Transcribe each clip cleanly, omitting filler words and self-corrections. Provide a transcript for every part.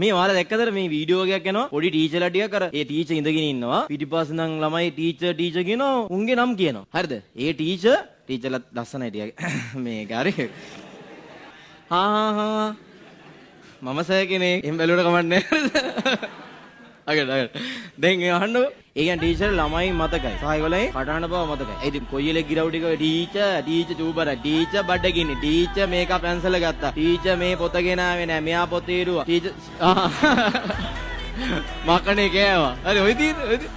මේ ඔයාලා දැක්කද මේ වීඩියෝ එකක් යනවා පොඩි ටීචර්ලා ටිකක් අර ඒ ටීචර් ඉඳගෙන ඉන්නවා පිටිපස්සේ නම් ළමයි ටීචර් කියනවා උන්ගේ නම් කියනවා හරිද ඒ ටීචර්ලා ලස්සනයි ටිකක් මේක හරි හා මම සර් කෙනෙක් එහෙම බැලුවට කමන්නේ අගට දැන් අහන්නකො ඒ කියන්නේ ටීචර් ළමයි මතකයි සහ ඒගොල්ලේ කටහඬ බව මතකයි ඒ ඉතින් කොයිලේ ගිරව් ටික ටීචර් චූබර ටීචර් බඩගිනි ටීචර් මේකප් පැන්සල ගත්තා ටීචර් මේ පොත ගෙනාවේ නෑ මෙයා පොත ඉරුවා ටීචර් මකනේ කෑවා හරි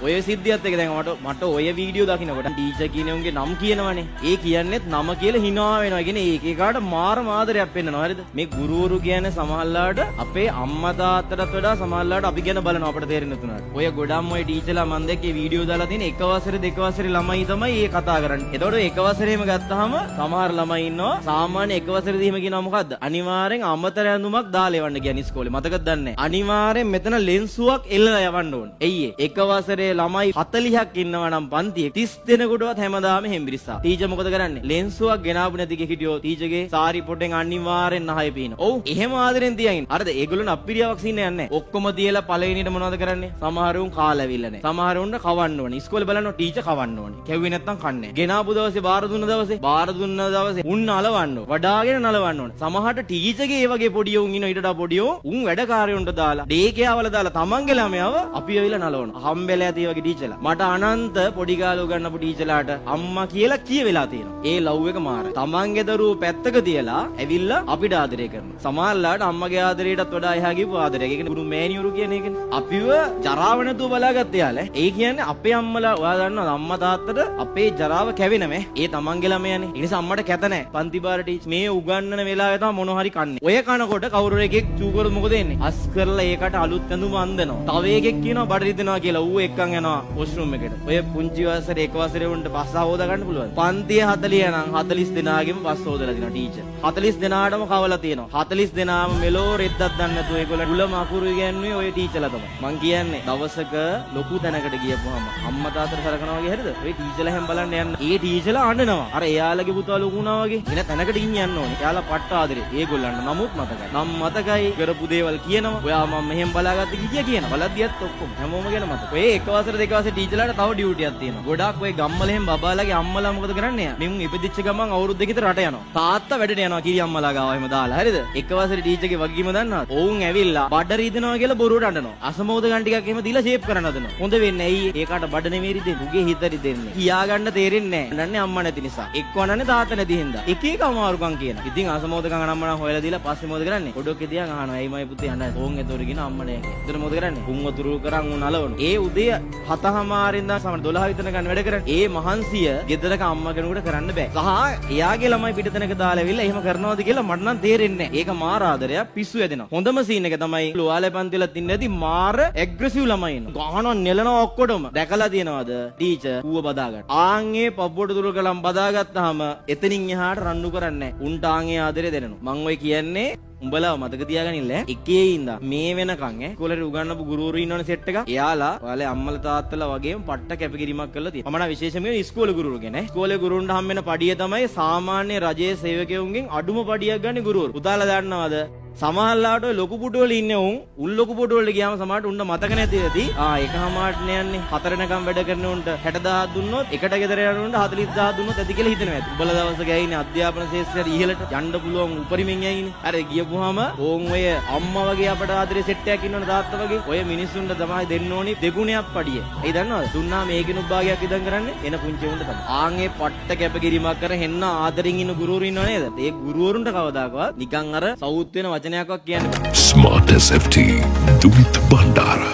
ඔය සිද්ධියත් එක දැන් මට ඔය වීඩියෝ දකින්නකොට ටීචර් කියන උන්ගේ නම් කියනවනේ ඒ කියන්නේත් නම කියලා hina වෙනවා කියන්නේ ඒක එකාට මාර මාදරයක් පෙන්නනවා හරිද මේ ගුරුවරු කියන්නේ සමහරලාට අපේ අම්මා තාත්තටත් වඩා සමහරලාට අපි ගැන බලනවා අපිට තේරෙන්නේ නැතුණාට ඔය ගොඩම් ඔය ටීචර්ලා මන් දැක්කේ වීඩියෝ දාලා තියෙන එක වසරේ දෙක වසරේ ළමයි තමයි මේ කතා කරන්නේ එතකොට එක වසරේම ගත්තාම සමහර ළමයි ඉන්නවා සාමාන්‍ය එක වසරේදීම කියනවා මොකද්ද අනිවාර්යෙන් අමතර ඇඳුමක් දාලා එවන්න කියන්නේ ඉස්කෝලේ මතකද දන්නේ අනිවාර්යෙන් මෙතන ලෙන්සුවක් එල්ලලා යවන්න ඕනේ. එయ్యේ එක වසරේ ළමයි 40ක් ඉන්නවා නම් පන්තියේ 30 දෙනෙකුටවත් හැමදාම හෙම්බිරිස්සා. ටීචර් මොකද කරන්නේ? ලෙන්සුවක් ගෙනාවු නැති කෙහිටියෝ ටීචර්ගේ සාරි පොටෙන් අනිවාර්යෙන් නහය පීන. ඔව් එහෙම ආදරෙන් තියන්. අරද ඒගොල්ලෝ අප්පිරියාවක් සින්න යන්නේ නැහැ. ඔක්කොම තියලා පළවෙනියට මොනවද කරන්නේ? සමහරුන් කාලවිල්ල නැහැ. සමහරුන්ට කවන්න ඕනේ. ඉස්කෝලේ බලනවා ටීචර් කවන්න ඕනේ. කැව්වේ නැත්තම් කන්නේ. ගෙනාපු දවසේ බාර දුන්න දවසේ උන් නලවන්න ඕනේ. වඩාගෙන නලවන්න ඕනේ. සමහරට ටීචර්ගේ ඒ වගේ පොඩි උන් ඉන්න ඊට වඩා පොඩි උන් වැඩකාරයොන්ට දාලා ඩේකයාවල දාලා තමන්ගේ ළමයාව අපි ඇවිල්ලා නලවනවා. හම්බෙලා ඇති වගේ ටීචර්ලා. මට අනන්ත පොඩි කාලේ උගන්වපු ටීචර්ලාට අම්මා කියලා කියවෙලා තියෙනවා. ඒ ලව් එක මාරයි. තමන්ගේ දරුවෝ පැත්තක තියලා ඇවිල්ලා අපිට ආදරය කරනවා. සමහරලාට අම්මගේ ආදරයටත් වඩා එහා ගිහපු ආදරයක්. ඒකනේ ගුරු මෑණියුරු කියන්නේ ඒකනේ. අපිව ජරාව නැතුව බලාගත්ත යාලේ. ඒ කියන්නේ අපේ අම්මලා ඔයා දන්නවද අම්මා තාත්තට අපේ ජරාව කැවෙනමේ. ඒ තමන්ගේ ළමයානේ. ඒ නිසා අම්මට කැත නැහැ. පන්ති බාර ටීචර් මේ උගන්වන වෙලාවේ තමයි මොන හරි කන්නේ. ඔය කනකොට කවුරු එකෙක් චූ කරොත් මොකද වෙන්නේ? අස් කරලා ඒකට අලුත් ඇඳුම අඳිනවා. තව එකෙක් කියනවා බඩ රිදෙනවා කියලා ඌ එක්කන් යනවා වොෂ්රූම් එකට. ඔය පුංචි වයසට එක වසරේ වුන්ට පස්ස හොදා ගන්න පුළුවන්. පන්තිය 40 නම් 40 දෙනාගෙම පස්ස හොදලා දිනවා ටීචර්. 40 දෙනාටම කවලා තියෙනවා. 40 දෙනාම මෙලෝ රෙද්දක් දන්නේ නැතුව ඒගොල්ලෝ උලම අකුරු ඉගෙනුවේ ඔය ටීචර්ලා තමයි. මං කියන්නේ දවසක ලොකු තැනකට ගියපුවාම අම්මා තාත්තට සලකනවා වගේ හරිද? ඔය ටීචර්ලා හැම බලන්න යන්න. ඒ ටීචර්ලා අඬනවා. අර එයාලගේ පුතා ලොකු වුණා වගේ. එන තැනකට ගිහින් යන්න ඕනේ. එයාලා පට්ට ආදරේ. ඒගොල්ලන්ට නමුත් මතකයි. නම් මතකයි කරපු දේවල් කියනවා. ඔයා මම මෙහෙම බලාගත්ත කිය කියනවා. බලද්දියත් ඔක්කොම හැමෝම ගැන මතක. ඔය එක වසර දෙක වසර ටීචර්ලාට තව ඩියුටියක් තියෙනවා. ගොඩාක් ඔය ගම්වල එහෙම බබාලාගේ අම්මලා මොකද කරන්නේ? මෙමුන් ඉපදිච්ච ගමන් අවුරුදු දෙකකට රට යනවා. තාත්තා වැඩට යනවා කිරි අම්මලා ගාව එහෙම දාලා. හරිද? එක වසරේ ටීචර්ගේ වගකීම දන්නවද? ඔවුන් ඇවිල්ලා බඩ රිදෙනවා කියලා බොරුවට අඬනවා. අසමෝද ගන්න ටිකක් එහෙම දීලා ෂේප් කරන්න හදනවා. හොඳ වෙන්නේ ඇයි? ඒකට බඩ නෙමෙයි රිදෙන්නේ. උගේ හිත රිදෙන්නේ. කියා ගන්න තේරෙන්නේ නැහැ. නන්නේ අම්මා නැති නිසා. එක්ක අනන්නේ තාත්තා නැති හින්දා. එක එක අමාරුකම් කියන. ඉතින් අසමෝදකම් අනම්මනම් හොයලා දීලා පස්සේ මොකද කරන්නේ? ඔඩොක්කේ තියන් අහනවා. "ඇයි මයි පුතේ අඬන්නේ?" "ඕන් එතොරගෙන අම්මා නැහැ." එතන මොකද කරන්නේ? උන් වතුරු කරන් උන් නලවනවා. ඒ උදේ 7:00 ඉඳන් සමහර 12 විතර ගන්න වැඩ කරන්නේ. ඒ මහන්සිය ගෙදරක අම්මා කෙනෙකුට කරන්න බෑ. සහ එයාගේ ළමයි පිටතනක දාලා ඇවිල්ලා එහෙම කරනවද කියලා මට නම් තේරෙන්නේ නැහැ. ඒක මාර ආදරයක් පිස්සු ඇදෙනවා. හොඳම සීන් එක තමයි ඔයාලා පන්තිවල තින්නේ නැති මාර ඇග්‍රෙසිව් ළමයි ඉන්නවා. ගහනවා නෙලනවා ඔක්කොටම. දැකලා තියෙනවද ටීචර් ඌව බදා ගන්න. ආන්ගේ පපුවට දුර කලම් බදාගත්තාම එතනින් එහාට රණ්ඩු කරන්නේ නැහැ. උන්ට ආන්ගේ ආදරය දෙනවා. මං ඔය කියන්නේ උඹලා මතක තියාගනින්න එකේ ඉඳන් මේ වෙනකන් කොලරි උගන්නපු ගුරුවරු ඉන්නවනේ සෙට් එක. එයාලා ඔයාලේ අම්මලා තාත්තලා වගේම පට්ට කැපකිරීමක් කරලා තියෙනවා. මම නම් විශේෂයෙන්ම ඉස්කෝලේ ගුරුවරු ගැන. ඉස්කෝලේ ගුරුවරුන්ට හම් වෙන පඩිය තමයි සාමාන්‍ය රජයේ සේවකයන්ගෙන් අඩුම පඩියක් ගන්න ගුරුවරු. උදාලා දන්නවද? සමහරලාට ඔය ලොකු පුටු වල ඉන්නේ උන් ලොකු පුටු වලට ගියාම සමහරට උන්න මතක නැති වෙදී එකමාරට යන්නේ 4 වෙනකම් වැඩ කරන උන්ට 60000 දුන්නොත් එකට ගෙදර යන උන්ට 40000 දුන්නොත් ඇති කියලා හිතනවා ඇති. උඹලා දවසක ඇයිනේ අධ්‍යාපන ශාස්ත්‍රයට ඉහළට යන්න පුළුවන් උපරිමෙන් ඇයිනේ. අර ගියපුවාම ඕන් ඔය අම්මා වගේ අපට ආදරේ සෙට් එකක් ඉන්නවනේ තාත්තා වගේ ඔය මිනිස්සුන්ට තමයි දෙන්න ඕනි දෙගුණයක් පඩිය. ඒ දන්නවද? දුන්නා මේකිනුත් භාගයක් ඉදන් කරන්නේ එන පුංචි උන්ට තමයි. ආන්ගේ පට්ට කැපකිරීමක් කර හෙන්න ආදරෙන් ඉන්න ගුරුවරු ඉන්නව නේද? ඒ ගුරුවරුන්ට කවදාකවත් නිකන් අර සවුත් වෙන වචනයක්වත් කියන්නේ Smart SFT Dumit Bandara